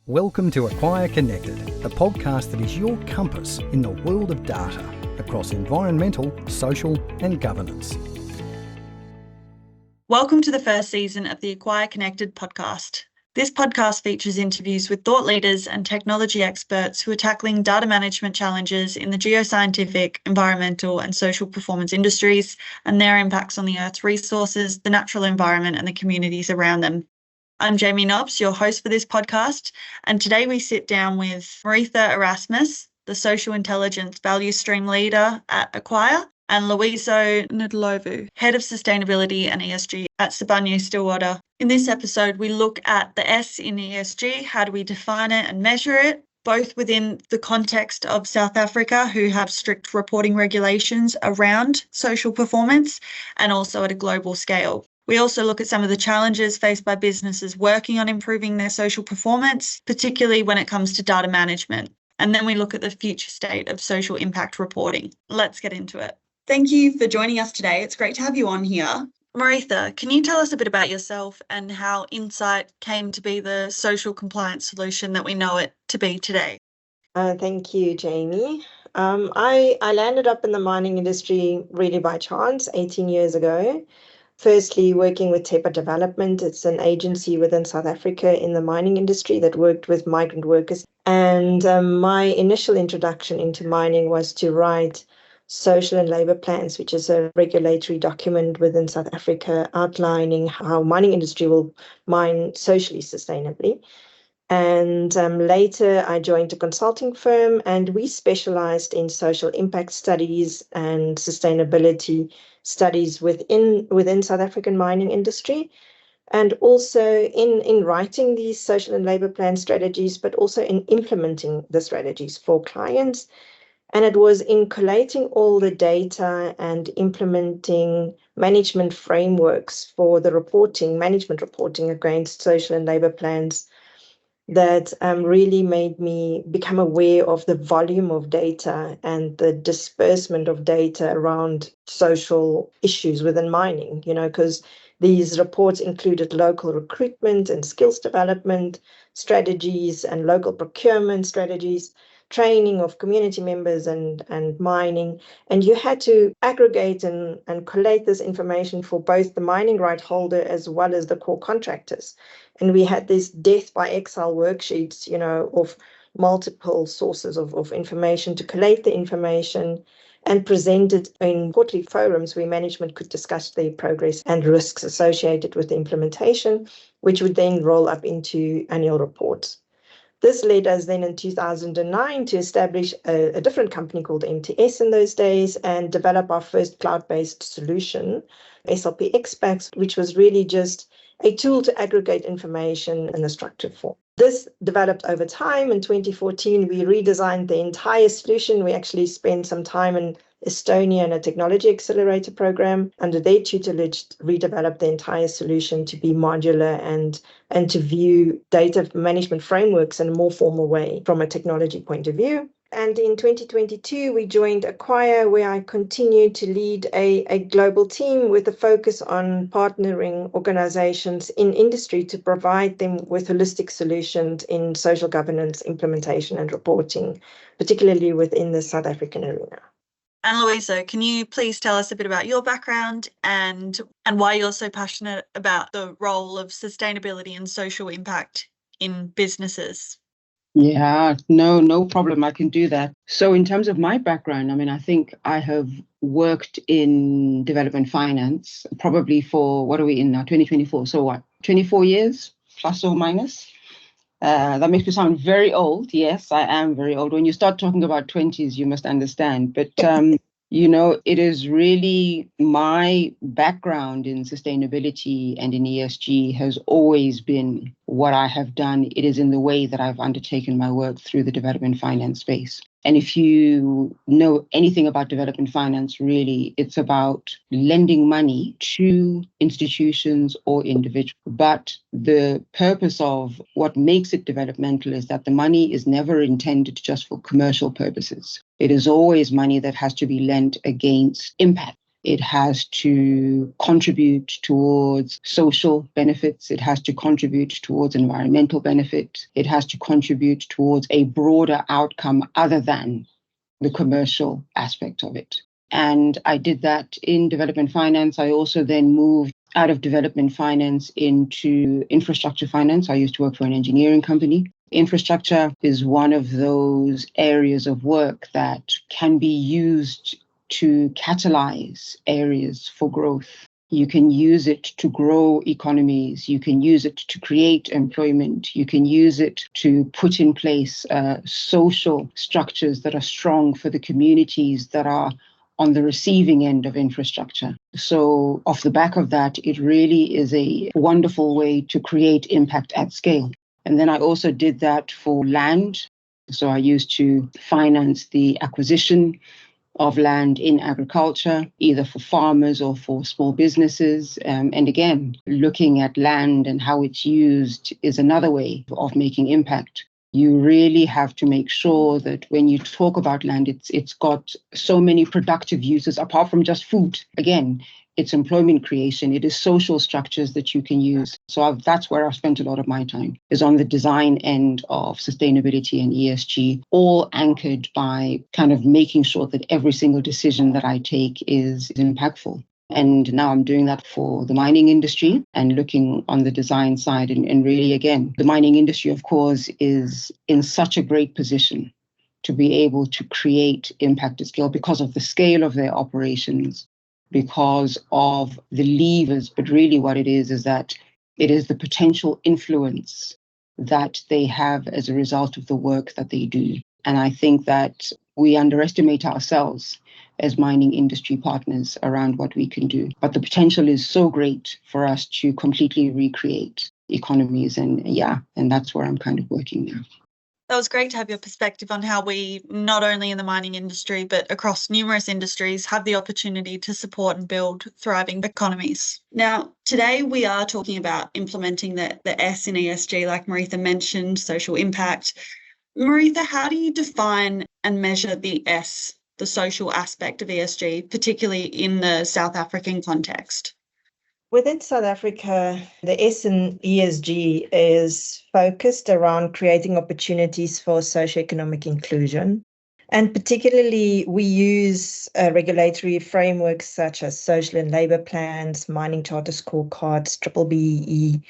Welcome to Acquire Connected, a podcast that is your compass in the world of data across environmental, social and governance. Welcome to the first season of the Acquire Connected podcast. This podcast features interviews with thought leaders and technology experts who are tackling data management challenges in the geoscientific, environmental and social performance industries and their impacts on the Earth's resources, the natural environment and the communities around them. I'm Jamie Nobbs, your host for this podcast, and today we sit down with Maritha Erasmus, the Social Intelligence Value Stream Leader at Acquire, and Loyiso Ndlovu, Head of Sustainability and ESG at Sibanye Stillwater. In this episode, we look at the S in ESG, how do we define it and measure it, both within the context of South Africa, who have strict reporting regulations around social performance, and also at a global scale. We also look at some of the challenges faced by businesses working on improving their social performance, particularly when it comes to data management. And then we look at the future state of social impact reporting. Let's get into it. Thank you for joining us today. It's great to have you on here. Maritha, can you tell us a bit about yourself and how Insight came to be the social compliance solution that we know it to be today? Thank you, Jamie. I landed up in the mining industry really by chance 18 years ago. Firstly, working with Tepa Development. It's an agency within South Africa in the mining industry that worked with migrant workers. And my initial introduction into mining was to write social and labour plans, which is a regulatory document within South Africa outlining how mining industry will mine socially sustainably. And later I joined a consulting firm and we specialized in social impact studies and sustainability studies within South African mining industry, and also in writing these social and labour plan strategies, but also in implementing the strategies for clients. And it was in collating all the data and implementing management frameworks for the management reporting against social and labour plans that really made me become aware of the volume of data and the disbursement of data around social issues within mining, because these reports included local recruitment and skills development strategies and local procurement strategies, training of community members and mining. And you had to aggregate and collate this information for both the mining right holder as well as the core contractors. And we had these death by Excel worksheets, of multiple sources of information to collate the information and present it in quarterly forums where management could discuss the progress and risks associated with the implementation, which would then roll up into annual reports. This led us then in 2009 to establish a different company called MTS in those days and develop our first cloud-based solution, SLP Xpacks, which was really just a tool to aggregate information in a structured form. This developed over time. In 2014, we redesigned the entire solution. We actually spent some time in Estonia in a technology accelerator program. Under their tutelage, redeveloped the entire solution to be modular and to view data management frameworks in a more formal way from a technology point of view. And in 2022, we joined Acquire, where I continued to lead a global team with a focus on partnering organizations in industry to provide them with holistic solutions in social governance, implementation and reporting, particularly within the South African arena. And Loyiso, can you please tell us a bit about your background and why you're so passionate about the role of sustainability and social impact in businesses? Yeah, no problem. I can do that. So in terms of my background, I think I have worked in development finance probably for, what are we in now, 2024? So what, 24 years, plus or minus? That makes me sound very old. Yes, I am very old. When you start talking about 20s, you must understand. But, it is really my background in sustainability and in ESG has always been what I have done. It is in the way that I've undertaken my work through the development finance space. And if you know anything about development finance, really, it's about lending money to institutions or individuals. But the purpose of what makes it developmental is that the money is never intended just for commercial purposes. It is always money that has to be lent against impact. It has to contribute towards social benefits. It has to contribute towards environmental benefit. It has to contribute towards a broader outcome other than the commercial aspect of it. And I did that in development finance. I also then moved out of development finance into infrastructure finance. I used to work for an engineering company. Infrastructure is one of those areas of work that can be used to catalyze areas for growth. You can use it to grow economies. You can use it to create employment. You can use it to put in place social structures that are strong for the communities that are on the receiving end of infrastructure. So off the back of that, it really is a wonderful way to create impact at scale. And then I also did that for land. So I used to finance the acquisition of land in agriculture, either for farmers or for small businesses. And again, looking at land and how it's used is another way of making impact. You really have to make sure that when you talk about land, it's got so many productive uses apart from just food. Again, it's employment creation. It is social structures that you can use. So that's where I've spent a lot of my time, is on the design end of sustainability and ESG, all anchored by kind of making sure that every single decision that I take is impactful. And now I'm doing that for the mining industry and looking on the design side. And really, again, the mining industry, of course, is in such a great position to be able to create impact at scale because of the scale of their operations, because of the levers. But really what it is that it is the potential influence that they have as a result of the work that they do. And I think that we underestimate ourselves as mining industry partners around what we can do. But the potential is so great for us to completely recreate economies. And that's where I'm kind of working now. That was great to have your perspective on how we, not only in the mining industry, but across numerous industries, have the opportunity to support and build thriving economies. Now, today we are talking about implementing the S in ESG, like Maritha mentioned, social impact. Maritha, how do you define and measure the S, the social aspect of ESG, particularly in the South African context? Within South Africa, the S in ESG is focused around creating opportunities for socioeconomic inclusion. And particularly, we use regulatory frameworks such as social and labour plans, mining charter scorecards, BBBEE,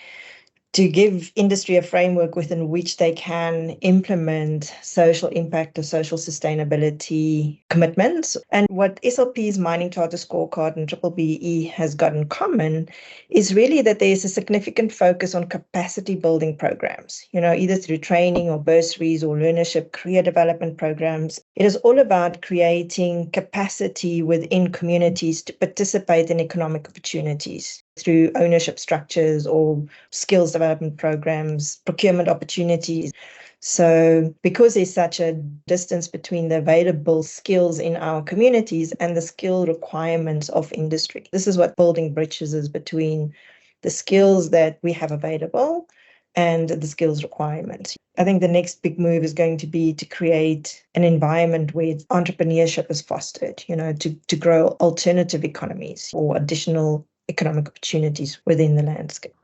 to give industry a framework within which they can implement social impact or social sustainability commitments. And what SLP's Mining Charter Scorecard and BBBEE has got in common is really that there's a significant focus on capacity building programs, either through training or bursaries or learnership career development programs. It is all about creating capacity within communities to participate in economic opportunities through ownership structures or skills development programs, procurement opportunities. So because there's such a distance between the available skills in our communities and the skill requirements of industry, this is what building bridges is between the skills that we have available and the skills requirements. I think the next big move is going to be to create an environment where entrepreneurship is fostered, to grow alternative economies or additional economic opportunities within the landscape.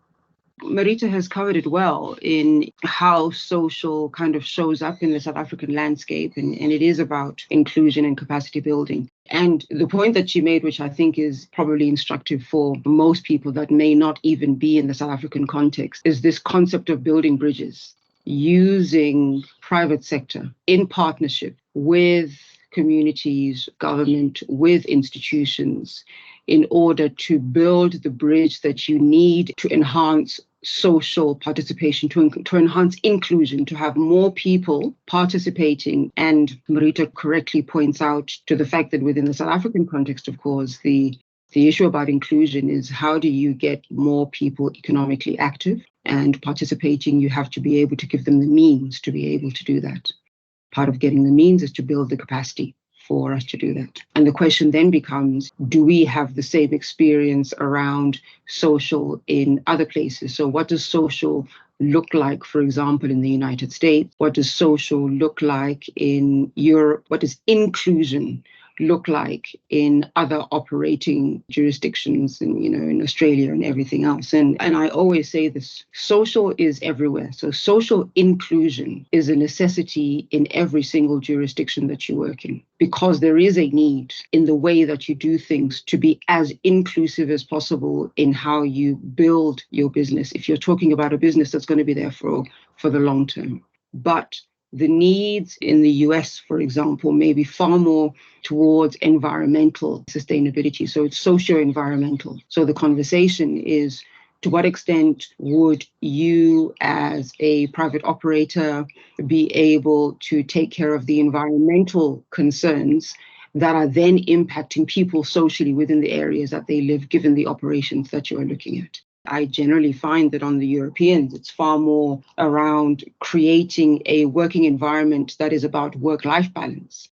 Maritha has covered it well in how social kind of shows up in the South African landscape, and it is about inclusion and capacity building. And the point that she made, which I think is probably instructive for most people that may not even be in the South African context, is this concept of building bridges, using private sector in partnership with communities, government, with institutions, in order to build the bridge that you need to enhance social participation, to enhance inclusion, to have more people participating. And Maritha correctly points out to the fact that within the South African context, of course, the issue about inclusion is how do you get more people economically active and participating? You have to be able to give them the means to be able to do that. Part of getting the means is to build the capacity for us to do that. And the question then becomes, do we have the same experience around social in other places? So what does social look like, for example, in the United States? What does social look like in Europe? What does inclusion look like in other operating jurisdictions in Australia and everything else. And I always say this, social is everywhere. So social inclusion is a necessity in every single jurisdiction that you work in, because there is a need in the way that you do things to be as inclusive as possible in how you build your business, if you're talking about a business that's going to be there for the long term. But the needs in the US, for example, may be far more towards environmental sustainability. So it's socio-environmental. So the conversation is, to what extent would you as a private operator be able to take care of the environmental concerns that are then impacting people socially within the areas that they live, given the operations that you are looking at? I generally find that on the Europeans, it's far more around creating a working environment that is about work-life balance.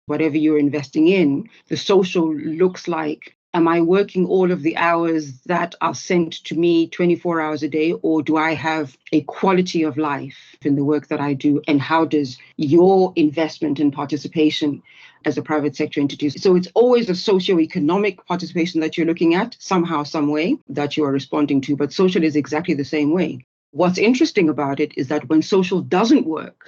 Whatever you're investing in, the social looks like, am I working all of the hours that are sent to me 24 hours a day, or do I have a quality of life in the work that I do? And how does your investment and participation as a private sector entity? So it's always a socioeconomic participation that you're looking at, somehow, some way, that you are responding to. But social is exactly the same way. What's interesting about it is that when social doesn't work,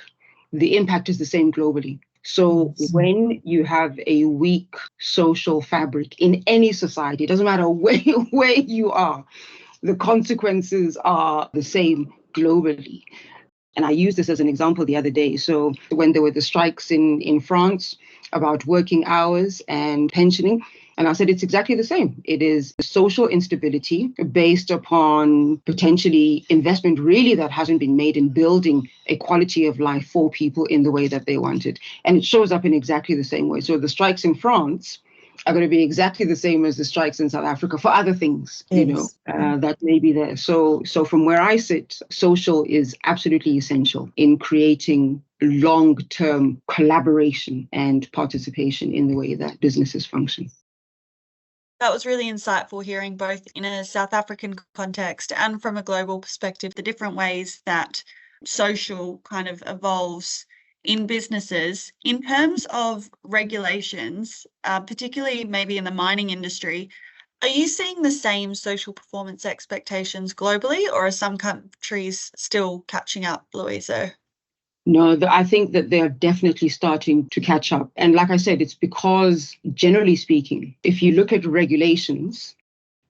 the impact is the same globally. So when you have a weak social fabric in any society, it doesn't matter where you are, the consequences are the same globally. And I used this as an example the other day. So when there were the strikes in France about working hours and pensioning, and I said it's exactly the same. It is social instability based upon potentially investment really that hasn't been made in building a quality of life for people in the way that they wanted. And it shows up in exactly the same way. So the strikes in France are going to be exactly the same as the strikes in South Africa for other things, that may be there. So from where I sit, social is absolutely essential in creating long-term collaboration and participation in the way that businesses function. That was really insightful, hearing both in a South African context and from a global perspective, the different ways that social kind of evolves in businesses. In terms of regulations, particularly maybe in the mining industry, are you seeing the same social performance expectations globally, or are some countries still catching up, Loyiso? No, I think that they're definitely starting to catch up. And like I said, it's because, generally speaking, if you look at regulations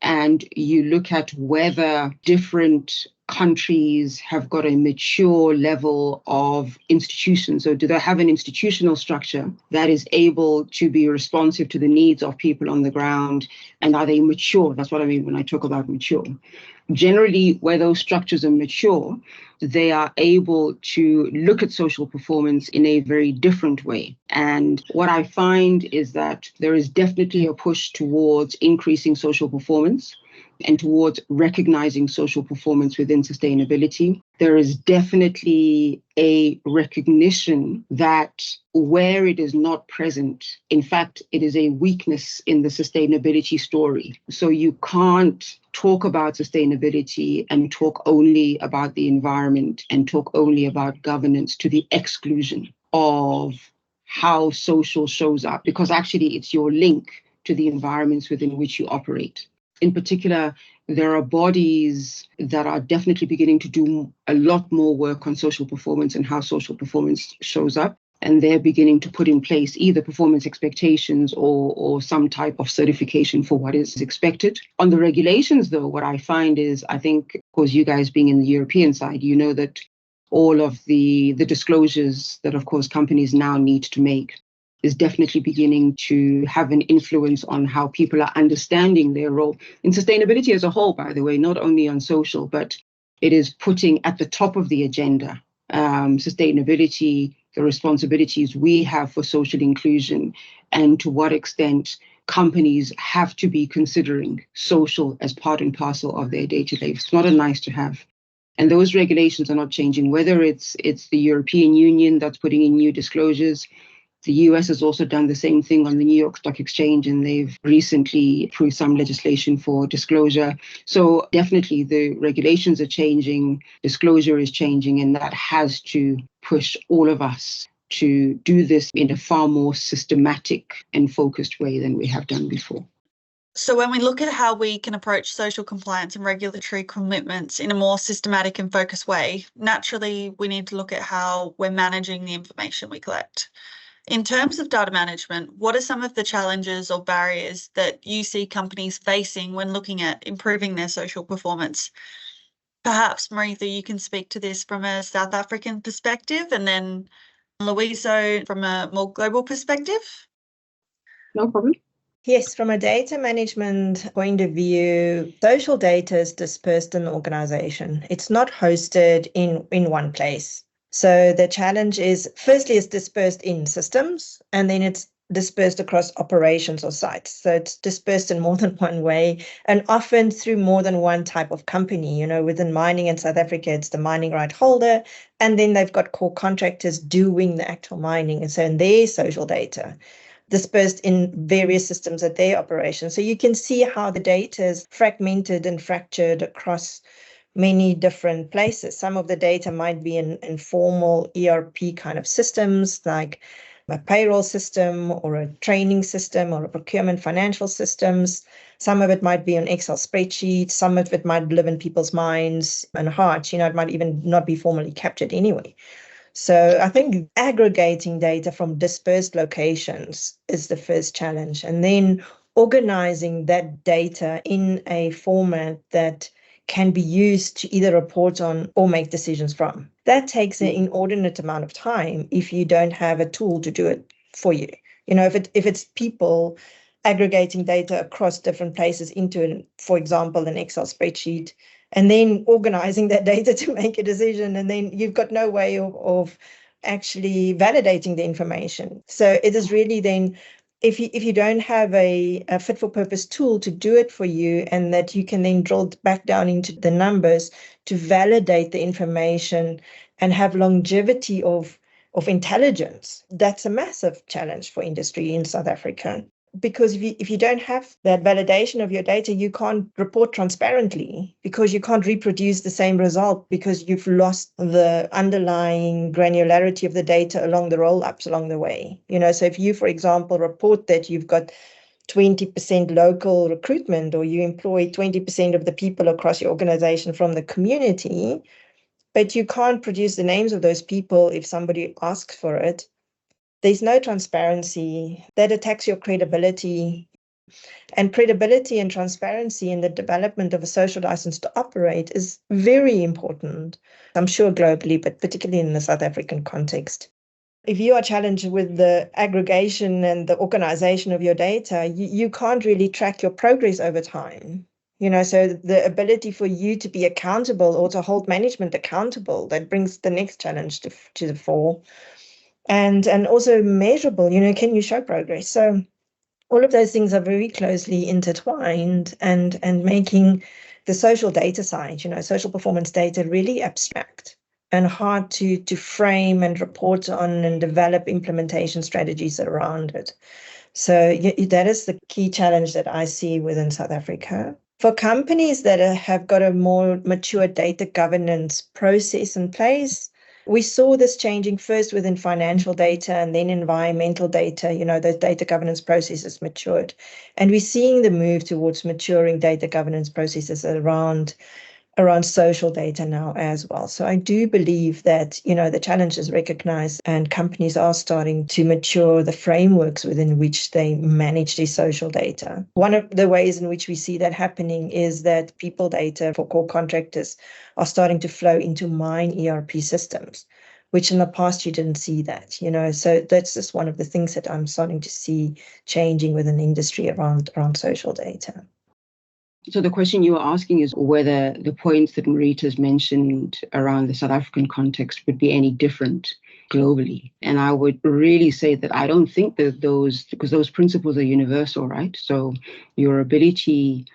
and you look at whether different countries have got a mature level of institutions, or do they have an institutional structure that is able to be responsive to the needs of people on the ground, and are they mature? That's what I mean when I talk about mature. Generally, where those structures are mature, they are able to look at social performance in a very different way. And what I find is that there is definitely a push towards increasing social performance and towards recognizing social performance within sustainability. There is definitely a recognition that where it is not present, in fact, it is a weakness in the sustainability story. So you can't talk about sustainability and talk only about the environment and talk only about governance to the exclusion of how social shows up, because actually it's your link to the environments within which you operate. In particular, there are bodies that are definitely beginning to do a lot more work on social performance and how social performance shows up. And they're beginning to put in place either performance expectations or some type of certification for what is expected. On the regulations, though, what I find is, I think, of course, you guys being in the European side, you know that all of the disclosures that, of course, companies now need to make is definitely beginning to have an influence on how people are understanding their role in sustainability as a whole, by the way, not only on social, but it is putting at the top of the agenda sustainability, the responsibilities we have for social inclusion, and to what extent companies have to be considering social as part and parcel of their day-to-day. It's not a nice to have. And those regulations are not changing, whether it's the European Union that's putting in new disclosures. The US has also done the same thing on the New York Stock Exchange, and they've recently approved some legislation for disclosure. So definitely the regulations are changing, disclosure is changing, and that has to push all of us to do this in a far more systematic and focused way than we have done before. So when we look at how we can approach social compliance and regulatory commitments in a more systematic and focused way, naturally we need to look at how we're managing the information we collect. In terms of data management, what are some of the challenges or barriers that you see companies facing when looking at improving their social performance? Perhaps, Maritha, you can speak to this from a South African perspective, and then Loyiso from a more global perspective. No problem. Yes, from a data management point of view, social data is dispersed in the organization. It's not hosted in one place. So the challenge is, firstly, it's dispersed in systems, and then it's dispersed across operations or sites. So it's dispersed in more than one way, and often through more than one type of company. You know, within mining in South Africa, it's the mining right holder, and then they've got core contractors doing the actual mining. And so in their social data, dispersed in various systems at their operation. So you can see how the data is fragmented and fractured across many different places. Some of the data might be in informal ERP kind of systems, like a payroll system or a training system or a procurement financial systems. Some of it might be on Excel spreadsheets. Some of it might live in people's minds and hearts. You know, it might even not be formally captured anyway. So I think aggregating data from dispersed locations is the first challenge, and then organizing that data in a format that can be used to either report on or make decisions from. That takes an inordinate amount of time if you don't have a tool to do it for you. You know, if it's people aggregating data across different places into, for example, an Excel spreadsheet, and then organizing that data to make a decision, and then you've got no way of actually validating the information. So it is really then, if you don't have a fit for purpose tool to do it for you, and that you can then drill back down into the numbers to validate the information and have longevity of intelligence, that's a massive challenge for industry in South Africa. Because if you don't have that validation of your data, you can't report transparently, because you can't reproduce the same result, because you've lost the underlying granularity of the data along the roll-ups along the way. You know, so if you, for example, report that you've got 20% local recruitment, or you employ 20% of the people across your organization from the community, but you can't produce the names of those people if somebody asks for it, there's no transparency. That attacks your credibility. And credibility and transparency in the development of a social license to operate is very important, I'm sure globally, but particularly in the South African context. If you are challenged with the aggregation and the organization of your data, you can't really track your progress over time. You know, so the ability for you to be accountable or to hold management accountable, that brings the next challenge to the fore. And also measurable, you know, can you show progress? So all of those things are very closely intertwined, and making the social data side, you know, social performance data, really abstract and hard to frame and report on and develop implementation strategies around it. So that is the key challenge that I see within South Africa. For companies that have got a more mature data governance process in place, we saw this changing first within financial data and then environmental data. You know, those data governance processes matured. And we're seeing the move towards maturing data governance processes around social data now as well. So I do believe that, you know, the challenge is recognized, and companies are starting to mature the frameworks within which they manage their social data. One of the ways in which we see that happening is that people data for core contractors are starting to flow into mine ERP systems, which in the past you didn't see that, you know. So that's just one of the things that I'm starting to see changing within industry around social data. So the question you were asking is whether the points that Maritha's mentioned around the South African context would be any different globally. And I would really say that I don't think that because those principles are universal, right? So your ability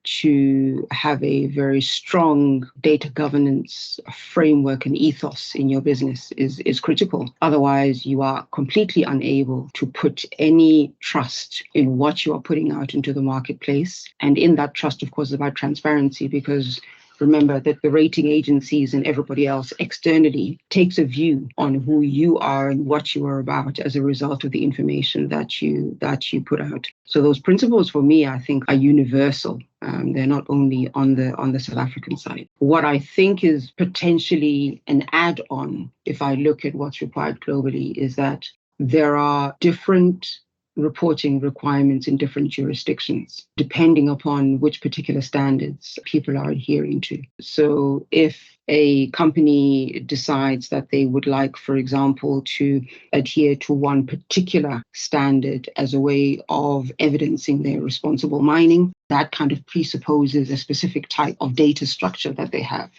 to have a very strong data governance framework and ethos in your business is critical. Otherwise, you are completely unable to put any trust in what you are putting out into the marketplace. And in that trust, of course, is about transparency, because remember that the rating agencies and everybody else externally takes a view on who you are and what you are about as a result of the information that you put out. So those principles for me, I think, are universal. They're not only on the South African side. What I think is potentially an add-on, if I look at what's required globally, is that there are different reporting requirements in different jurisdictions, depending upon which particular standards people are adhering to. So if a company decides that they would like, for example, to adhere to one particular standard as a way of evidencing their responsible mining, that kind of presupposes a specific type of data structure that they have.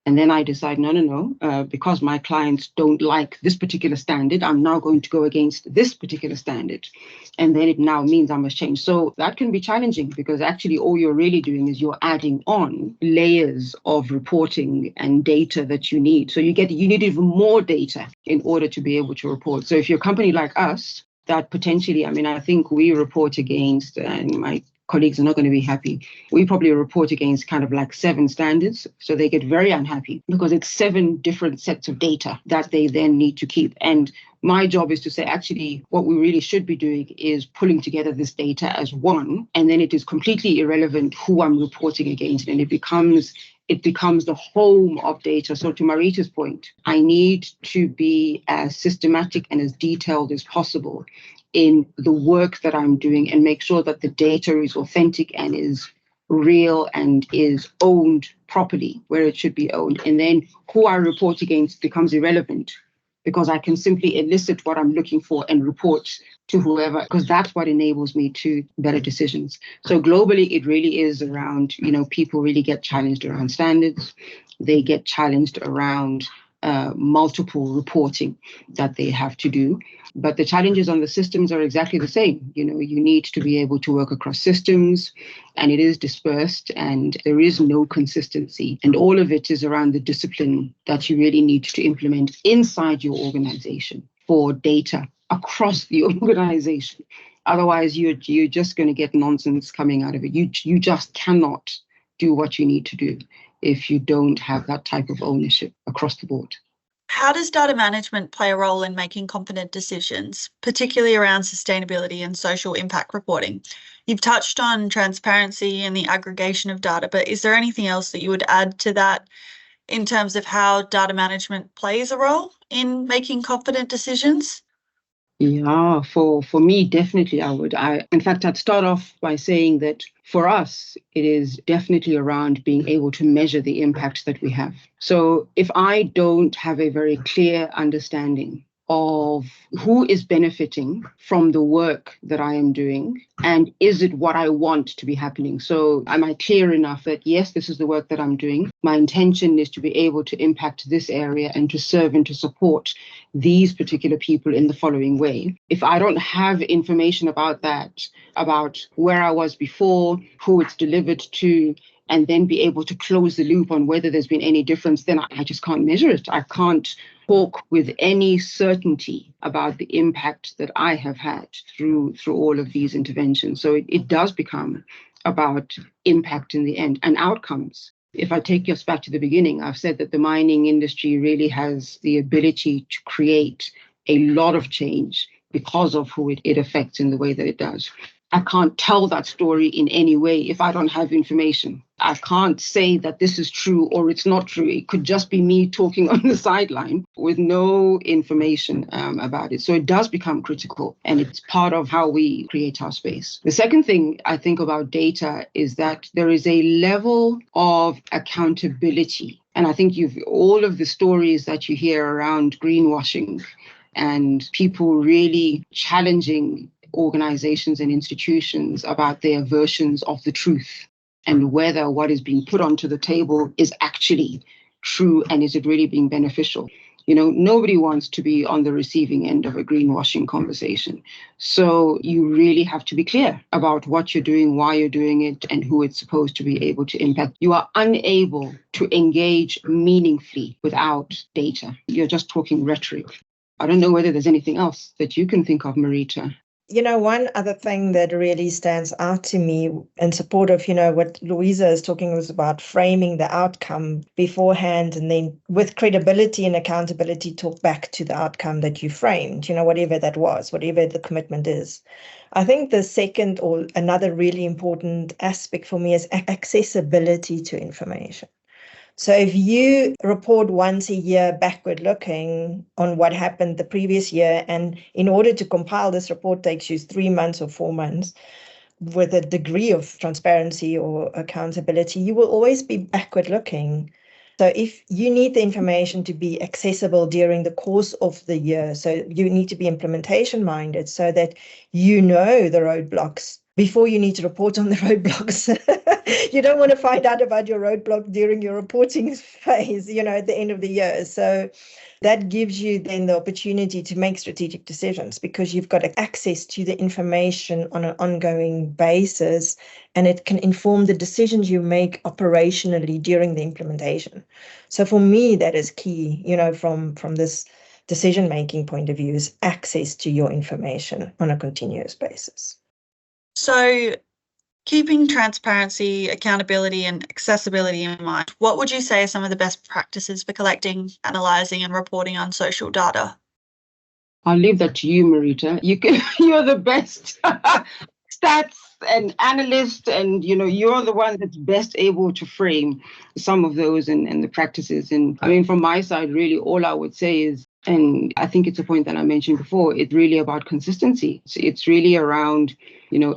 And then I decide, no, because my clients don't like this particular standard, I'm now going to go against this particular standard. And then it now means I must change. So that can be challenging because actually all you're really doing is you're adding on layers of reporting and data that you need. So you need even more data in order to be able to report. So if you're a company like us, that potentially, I think we report against, and my colleagues are not going to be happy, we probably report against kind of like 7 standards. So they get very unhappy because it's 7 different sets of data that they then need to keep. And my job is to say, actually, what we really should be doing is pulling together this data as one, and then it is completely irrelevant who I'm reporting against, and it becomes the home of data. So to Maritha's point, I need to be as systematic and as detailed as possible in the work that I'm doing and make sure that the data is authentic and is real and is owned properly where it should be owned. And then who I report against becomes irrelevant because I can simply elicit what I'm looking for and report to whoever, because that's what enables me to better decisions. So globally, it really is around, people really get challenged around standards. They get challenged around multiple reporting that they have to do. But the challenges on the systems are exactly the same. You need to be able to work across systems, and it is dispersed and there is no consistency. And all of it is around the discipline that you really need to implement inside your organization for data across the organization. Otherwise, you're just going to get nonsense coming out of it. You just cannot do what you need to do if you don't have that type of ownership across the board. How does data management play a role in making confident decisions, particularly around sustainability and social impact reporting? You've touched on transparency and the aggregation of data, but is there anything else that you would add to that in terms of how data management plays a role in making confident decisions? Yeah, for me, definitely I would. In fact, I'd start off by saying that for us, it is definitely around being able to measure the impact that we have. So if I don't have a very clear understanding of who is benefiting from the work that I am doing, and is it what I want to be happening? So am I clear enough that, yes, this is the work that I'm doing. My intention is to be able to impact this area and to serve and to support these particular people in the following way. If I don't have information about that, about where I was before, who it's delivered to, and then be able to close the loop on whether there's been any difference, then I just can't measure it. I can't talk with any certainty about the impact that I have had through all of these interventions. So it does become about impact in the end and outcomes. If I take us back to the beginning, I've said that the mining industry really has the ability to create a lot of change because of who it affects in the way that it does. I can't tell that story in any way if I don't have information. I can't say that this is true or it's not true. It could just be me talking on the sideline with no information about it. So it does become critical, and it's part of how we create our space. The second thing I think about data is that there is a level of accountability. And I think all of the stories that you hear around greenwashing and people really challenging organizations and institutions about their versions of the truth and whether what is being put onto the table is actually true and is it really being beneficial. Nobody wants to be on the receiving end of a greenwashing conversation. So you really have to be clear about what you're doing, why you're doing it, and who it's supposed to be able to impact. You are unable to engage meaningfully without data. You're just talking rhetoric. I don't know whether there's anything else that you can think of, Maritha. One other thing that really stands out to me in support of, what Loyiso is talking was about framing the outcome beforehand, and then with credibility and accountability, talk back to the outcome that you framed, whatever that was, whatever the commitment is. I think the second or another really important aspect for me is accessibility to information. So if you report once a year backward looking on what happened the previous year, and in order to compile this report takes you 3 months or 4 months with a degree of transparency or accountability, you will always be backward looking. So if you need the information to be accessible during the course of the year, so you need to be implementation minded so that the roadblocks before you need to report on the roadblocks. You don't want to find out about your roadblock during your reporting phase, at the end of the year. So that gives you then the opportunity to make strategic decisions because you've got access to the information on an ongoing basis, and it can inform the decisions you make operationally during the implementation. So for me, that is key, from this decision-making point of view, is access to your information on a continuous basis. So keeping transparency, accountability, and accessibility in mind, what would you say are some of the best practices for collecting, analysing, and reporting on social data? I'll leave that to you, Maritha. You're the best stats and analyst, and you're the one that's best able to frame some of those and the practices. And I mean, from my side, really, all I would say is, and I think it's a point that I mentioned before, it's really about consistency. It's really around,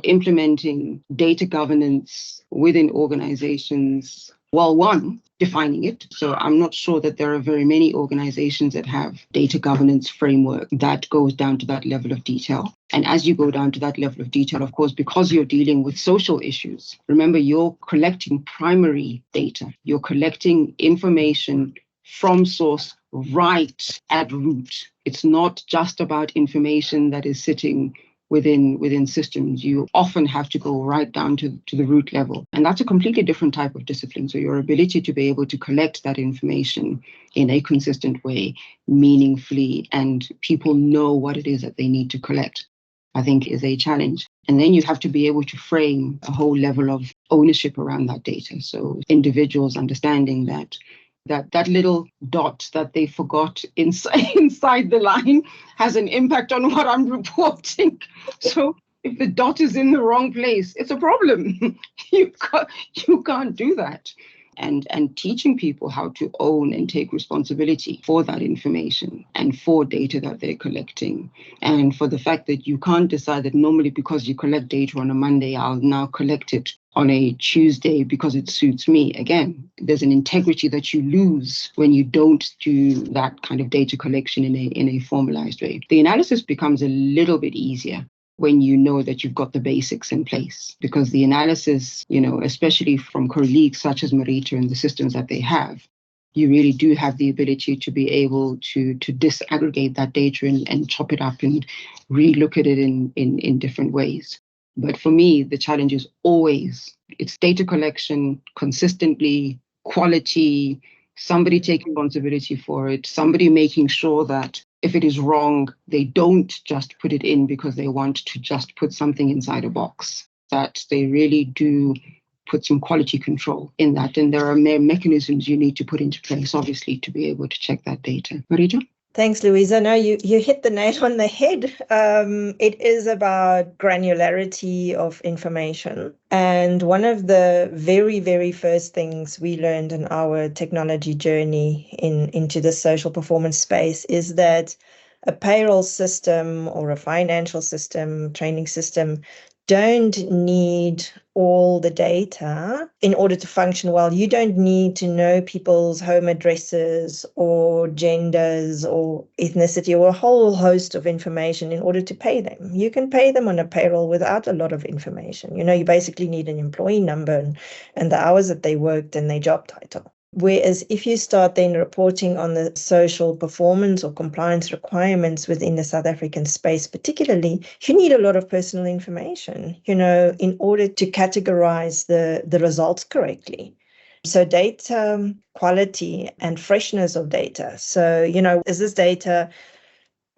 implementing data governance within organizations. Well, one, defining it. So I'm not sure that there are very many organizations that have data governance framework that goes down to that level of detail. And as you go down to that level of detail, of course, because you're dealing with social issues, remember, you're collecting primary data. You're collecting information from source right at root. It's not just about information that is sitting within systems. You often have to go right down to the root level. And that's a completely different type of discipline. So your ability to be able to collect that information in a consistent way, meaningfully, and people know what it is that they need to collect, I think is a challenge. And then you have to be able to frame a whole level of ownership around that data. So individuals understanding that little dot that they forgot inside the line has an impact on what I'm reporting. So if the dot is in the wrong place, it's a problem. You can't do that. And teaching people how to own and take responsibility for that information and for data that they're collecting. And for the fact that you can't decide that normally because you collect data on a Monday, I'll now collect it on a Tuesday because it suits me. Again, there's an integrity that you lose when you don't do that kind of data collection in a formalized way. The analysis becomes a little bit easier when you know that you've got the basics in place, because the analysis, especially from colleagues such as Maritha and the systems that they have, you really do have the ability to be able to disaggregate that data and chop it up and relook at it in different ways. But for me, the challenge is always, it's data collection consistently, quality, somebody taking responsibility for it, somebody making sure that if it is wrong, they don't just put it in because they want to just put something inside a box, that they really do put some quality control in that. And there are mechanisms you need to put into place, obviously, to be able to check that data. Maritha? Thanks, Loyiso. No, you hit the nail on the head. It is about granularity of information. And one of the very, very first things we learned in our technology journey into the social performance space is that a payroll system or a financial system, training system, don't need all the data in order to function well. You don't need to know people's home addresses or genders or ethnicity or a whole host of information in order to pay them. You can pay them on a payroll without a lot of information. You basically need an employee number and the hours that they worked and their job title. Whereas if you start then reporting on the social performance or compliance requirements within the South African space, particularly, you need a lot of personal information, in order to categorize the results correctly. So data quality and freshness of data. So, is this data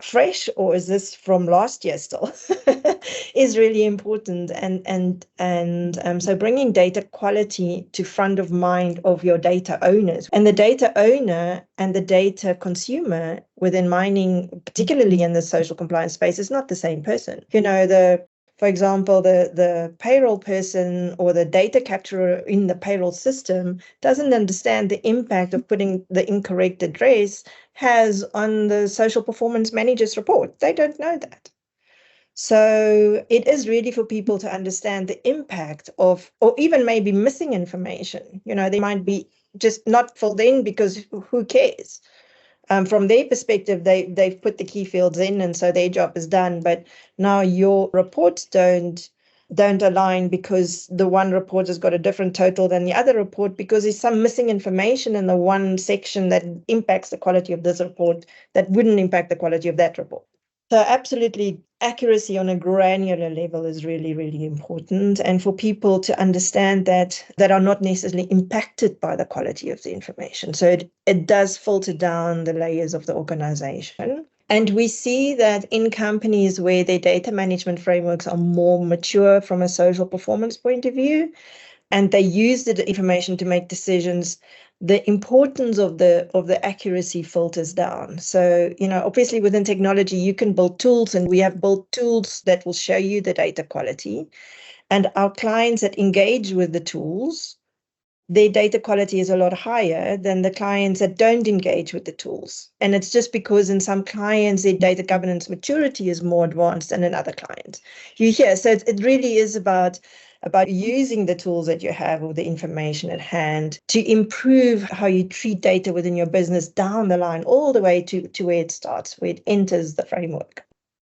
fresh or is this from last year still is really important. So bringing data quality to front of mind of your data owners, and the data owner and the data consumer within mining, particularly in the social compliance space, is not the same person. For example, the payroll person or the data capturer in the payroll system doesn't understand the impact of putting the incorrect address has on the social performance manager's report. They don't know that. So it is really for people to understand the impact of, or even maybe missing information. They might be just not filled in because who cares? From their perspective, they've put the key fields in, and so their job is done. But now your reports don't align because the one report has got a different total than the other report because there's some missing information in the one section that impacts the quality of this report that wouldn't impact the quality of that report. So absolutely, accuracy on a granular level is really, really important. And for people to understand that are not necessarily impacted by the quality of the information. So it does filter down the layers of the organization. And we see that in companies where their data management frameworks are more mature from a social performance point of view, and they use the information to make decisions, the importance of the accuracy filters down. So, obviously within technology, you can build tools, and we have built tools that will show you the data quality. And our clients that engage with the tools, their data quality is a lot higher than the clients that don't engage with the tools. And it's just because in some clients, their data governance maturity is more advanced than in other clients. So it really is about using the tools that you have or the information at hand to improve how you treat data within your business down the line, all the way to where it starts, where it enters the framework.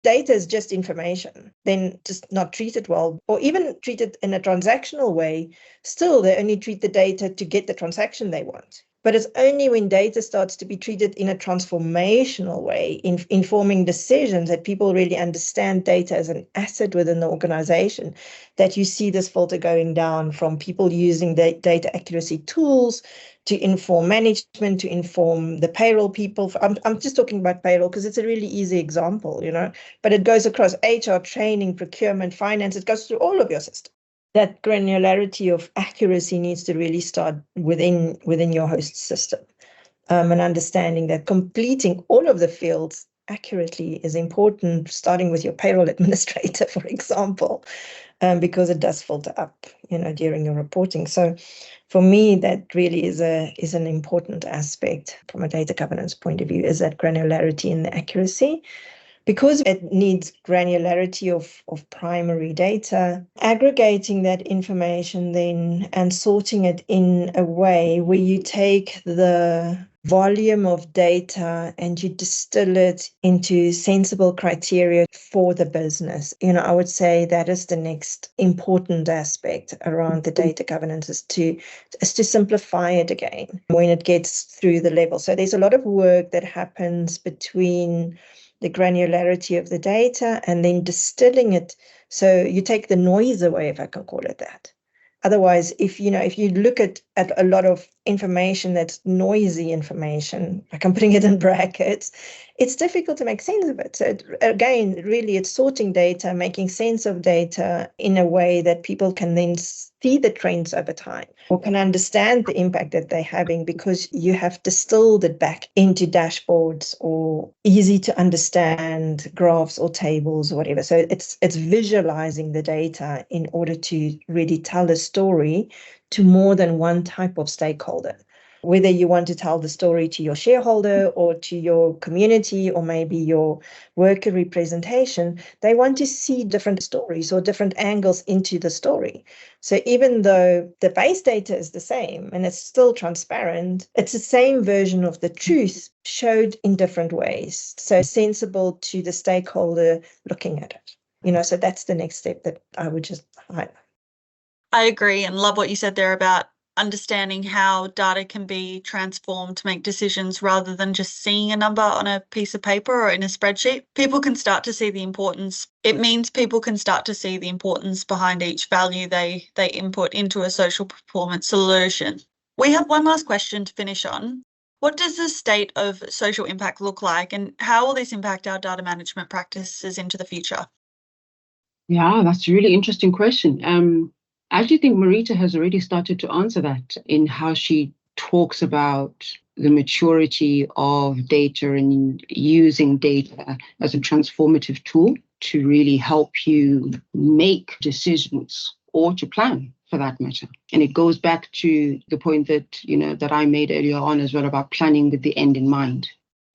Data is just information, then just not treat it well, or even treat it in a transactional way. Still, they only treat the data to get the transaction they want. But it's only when data starts to be treated in a transformational way, informing decisions, that people really understand data as an asset within the organization, that you see this filter going down from people using the data accuracy tools to inform management, to inform the payroll people. I'm just talking about payroll because it's a really easy example, but it goes across HR, training, procurement, finance. It goes through all of your system. That granularity of accuracy needs to really start within your host system, and understanding that completing all of the fields accurately is important, starting with your payroll administrator, for example, because it does filter up, during your reporting. So for me, that really is an important aspect from a data governance point of view, is that granularity and the accuracy. Because it needs granularity of primary data, aggregating that information then and sorting it in a way where you take the volume of data and you distill it into sensible criteria for the business. I would say that is the next important aspect around the data governance, is to simplify it again when it gets through the level. So there's a lot of work that happens between the granularity of the data and then distilling it. So you take the noise away, if I can call it that. Otherwise, if you look at a lot of information that's noisy information, like I'm putting it in brackets, it's difficult to make sense of it. So again, really, it's sorting data, making sense of data in a way that people can then see the trends over time, or can understand the impact that they're having, because you have distilled it back into dashboards or easy to understand graphs or tables or whatever. So it's visualizing the data in order to really tell a story to more than one type of stakeholder. Whether you want to tell the story to your shareholder or to your community or maybe your worker representation, they want to see different stories or different angles into the story. So even though the base data is the same and it's still transparent, it's the same version of the truth showed in different ways. So sensible to the stakeholder looking at it. So that's the next step that I would just highlight. I agree, and love what you said there about understanding how data can be transformed to make decisions rather than just seeing a number on a piece of paper or in a spreadsheet. People can start to see the importance. It means people can start to see the importance behind each value they input into a social performance solution. We have one last question to finish on. What does the state of social impact look like, and how will this impact our data management practices into the future? Yeah, that's a really interesting question. I actually think Maritha has already started to answer that in how she talks about the maturity of data and using data as a transformative tool to really help you make decisions or to plan, for that matter. And it goes back to the point that, that I made earlier on as well about planning with the end in mind.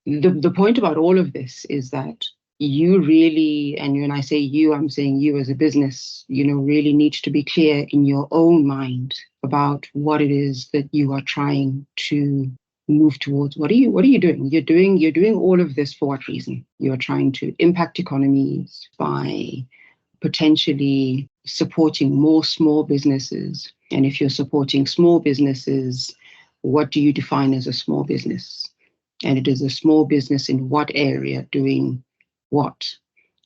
The point about all of this is that you really, and when I say you, I'm saying you as a business, really need to be clear in your own mind about what it is that you are trying to move towards. What are you doing? You're doing all of this for what reason? You're trying to impact economies by potentially supporting more small businesses. And if you're supporting small businesses, what do you define as a small business? And it is a small business in what area doing what?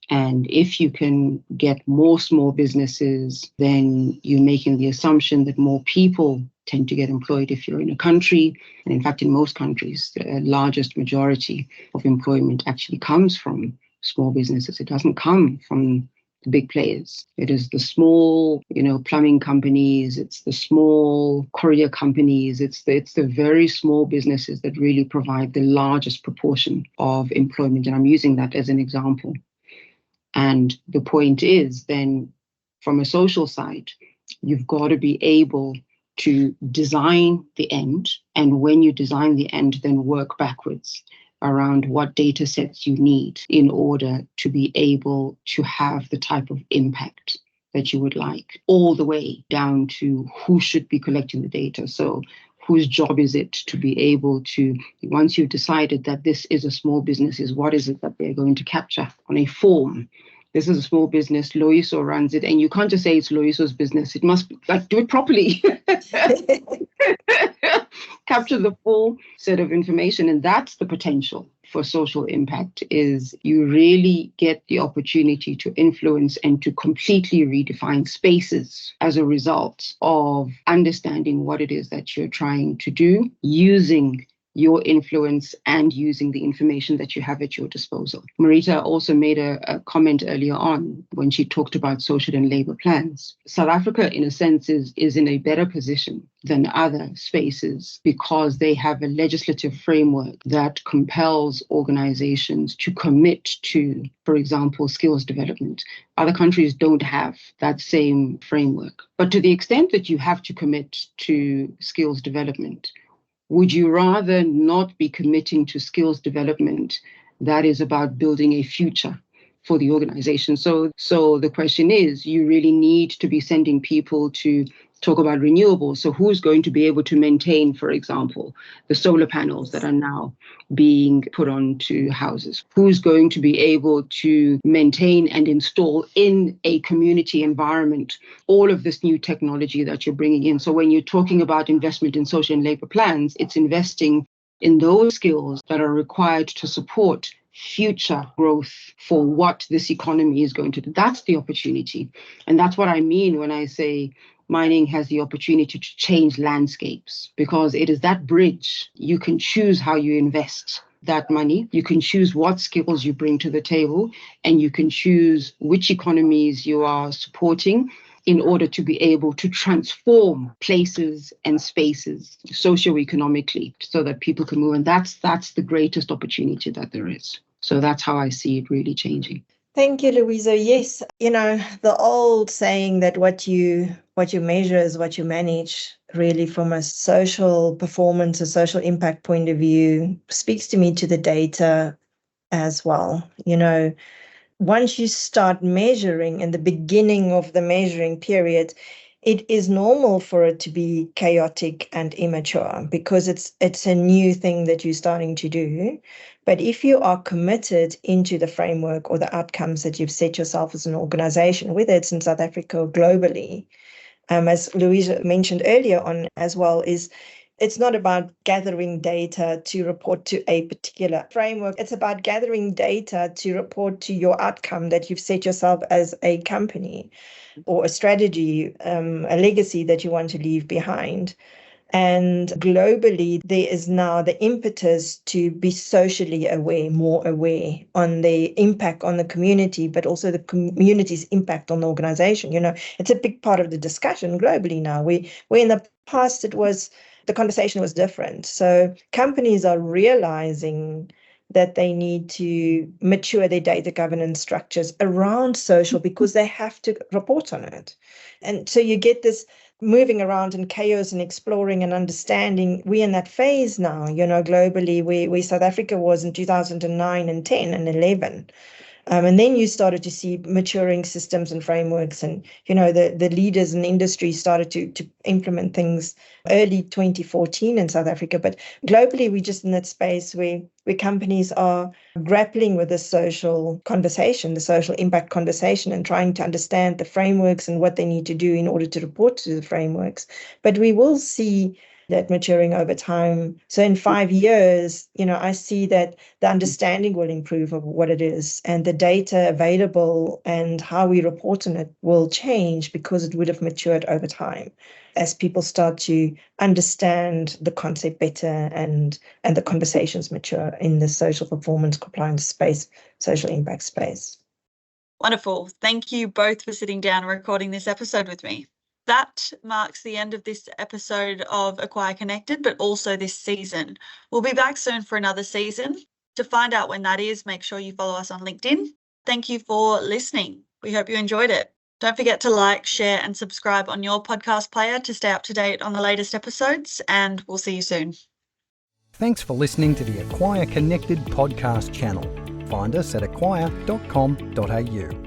And if you can get more small businesses, then you're making the assumption that more people tend to get employed if you're in a country. And in fact, in most countries, the largest majority of employment actually comes from small businesses. It doesn't come from the big players. It is the small, plumbing companies. It's the small courier companies. It's the very small businesses that really provide the largest proportion of employment. And I'm using that as an example. And the point is then, from a social side, you've got to be able to design the end. And when you design the end, then work backwards around what data sets you need in order to be able to have the type of impact that you would like, all the way down to who should be collecting the data. So whose job is it to be able to, once you've decided that this is a small business, is what is it that they're going to capture on a form? This is a small business, Loyiso runs it, and you can't just say it's Loyiso's business. It must be, do it properly. Capture the full set of information. And that's the potential for social impact, is you really get the opportunity to influence and to completely redefine spaces as a result of understanding what it is that you're trying to do, using your influence and using the information that you have at your disposal. Maritha also made a comment earlier on when she talked about social and labor plans. South Africa, in a sense, is in a better position than other spaces because they have a legislative framework that compels organizations to commit to, for example, skills development. Other countries don't have that same framework. But to the extent that you have to commit to skills development, would you rather not be committing to skills development that is about building a future for the organization? So the question is, you really need to be sending people to talk about renewables. So who's going to be able to maintain, for example, the solar panels that are now being put onto houses? Who's going to be able to maintain and install in a community environment all of this new technology that you're bringing in? So when you're talking about investment in social and labor plans, it's investing in those skills that are required to support future growth for what this economy is going to do. That's the opportunity. And that's what I mean when I say mining has the opportunity to change landscapes, because it is that bridge. You can choose how you invest that money. You can choose what skills you bring to the table, and you can choose which economies you are supporting in order to be able to transform places and spaces socioeconomically so that people can move. And that's the greatest opportunity that there is. So that's how I see it really changing. Thank you, Loyiso. Yes, the old saying that what you measure is what you manage, really, from a social performance, a social impact point of view, speaks to me to the data as well. Once you start measuring in the beginning of the measuring period, it is normal for it to be chaotic and immature because it's a new thing that you're starting to do. But if you are committed into the framework or the outcomes that you've set yourself as an organization, whether it's in South Africa or globally, as Loyiso mentioned earlier on as well, it's not about gathering data to report to a particular framework. It's about gathering data to report to your outcome that you've set yourself as a company, or a strategy, a legacy that you want to leave behind. And globally, there is now the impetus to be socially aware, more aware on the impact on the community, but also the community's impact on the organization. It's a big part of the discussion globally now. Where in the past the conversation was different. So companies are realizing that they need to mature their data governance structures around social because they have to report on it. And so you get this moving around in chaos and exploring and understanding. We're in that phase now, globally, where South Africa was in 2009 and 10 and 11. And then you started to see maturing systems and frameworks, and the leaders in the industry started to implement things early 2014 in South Africa. But globally, we're just in that space where companies are grappling with the social conversation, the social impact conversation, and trying to understand the frameworks and what they need to do in order to report to the frameworks. But we will see that maturing over time. So in 5 years, I see that the understanding will improve of what it is, and the data available and how we report on it will change because it would have matured over time as people start to understand the concept better and the conversations mature in the social performance compliance space, social impact space. Wonderful. Thank you both for sitting down and recording this episode with me. That marks the end of this episode of Acquire Connected, but also this season. We'll be back soon for another season. To find out when that is, make sure you follow us on LinkedIn. Thank you for listening. We hope you enjoyed it. Don't forget to like, share, and subscribe on your podcast player to stay up to date on the latest episodes, and we'll see you soon. Thanks for listening to the Acquire Connected podcast channel. Find us at acquire.com.au.